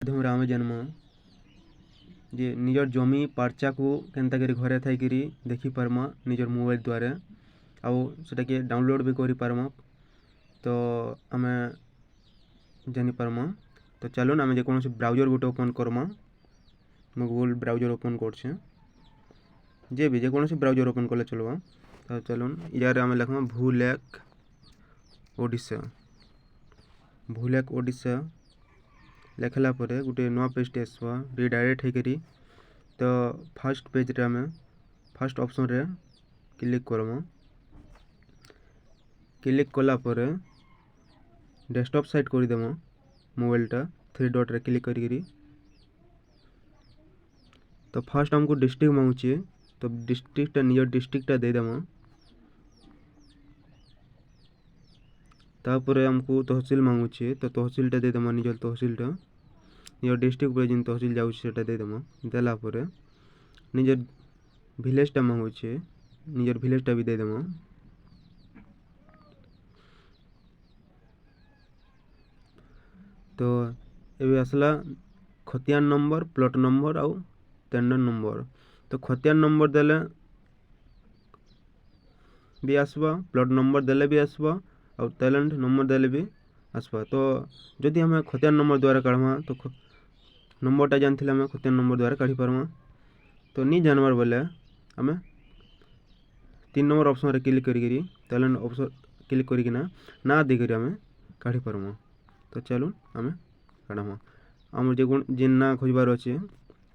माध्यम आम जानम जे निजर जमी पार्चा को केनता करी घरे थी देखी पार्मा निजर मोबाइल द्वारा आउ सेटा के डाउनलोड भी करी पार्मा। तो आम जानी पार्मा। तो चलो आम जेकोसी ब्राउजर गोटे ओपन करमा। मैं गूगल ब्राउजर ओपन कर जे भी जेकोसी ब्राउजर ओपन कले चलवा। तो चलो यार आम लिखमा भूलेक ओडिशा। भूलेक ओडिशा लिखला गोटे नुआ पेज आसवा रिडायरेक्ट होकरी। तो फर्स्ट पेज रे आम फर्स्ट ऑप्शन रे क्लिक करमा। क्लिक कला परे डेस्कटॉप साइट करदेमा मोबाइलटा 3 डॉट रे क्लिक करी। तो फर्स्ट हमको डिस्ट्रिक्ट मांगुचे तो डिस्ट्रिक्टा निजर डिस्ट्रिक्टा देदेमा। तापर हमको तहसील मांगुचे तो तहसीलटा देदेमा निजर तहसीलटा निजर डिस्ट्रिक्ट पर जिन तहसील जाऊँ सेटा देदेमा। देला परे निजर विलेजटा मांगुचे निजर विलेजटा भी देदेमा। तो ये आसला खतियान नंबर प्लॉट नंबर आउ टेंडर नंबर। तो खतियान नंबर देले भी आसवा प्लॉट नंबर देले भी आसवा और टैलेंट नंबर देले भी आसवा। तो जदि हमें खतियान नंबर द्वारा काढ़मा तो नंबरटा जानते हमें खतियान नंबर द्वारा काढ़ी पार्मा। तो नहीं जानवर बोले आम 3 नंबर ऑप्शन रे क्लिक करी टैलेंट ऑप्शन क्लिक करिकिना ना देकर आम काढ़ी पार्मा। तो चलो आम काढ़मा आम जो जिन ना खोजबार अच्छे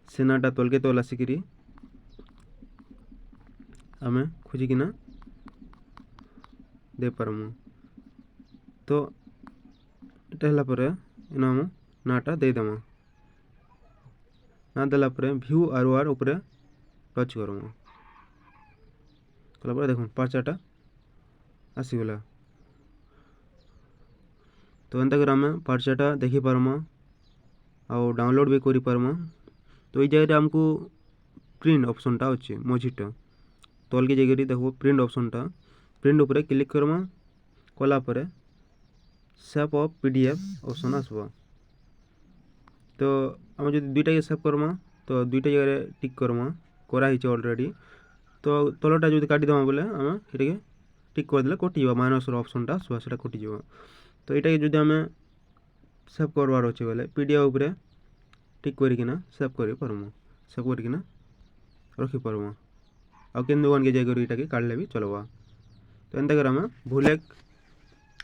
से नाटा तलके तल आसिकी आम खोजिकिना दे पारमु। तो ये इन आम नाटा देदेमा। ना देला व्यू आर ऊपर टच करमा कला देख पर्चाटा आसीगला। तो एंता कर आम पर्चाटा देखी पारमा और डाउनलोड भी करी पारमा। तो ये जगह आमको प्रिंट ऑप्शनटा अच्छे मझीटा तल के जगह देखो प्रिंट ऑप्शनटा प्रिंट ऊपर क्लिक करमा कला सेव ऑफ पीडीएफ ऑप्शन आसवा। तो आम जो दुईटा के सेव करमा तो दुईटा जगह टिक करमा कराई ऑलरेडी। तो तलटा जो काटिदेमा बोले आम ये टिक करदे कटिजा माइनस ऑप्शनटा आसवा से कटिज। तो यहाँ जो आम सेव करवार अच्छे बोले पीडीएफ उपरे टिक करना सेव कर सेव करना रखिपार्मा आउ के दुकान के जाकर यहाँ के काढ़ले भी चलवा। तो एंता कर आम भूलेक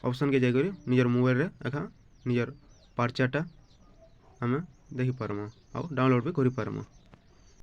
ऑप्शन के जाकर निजर मोबाइल रे एखा निजर पर्चाटा आम देखी पार्मा आउ डाउनलोड भी करि पार्मा।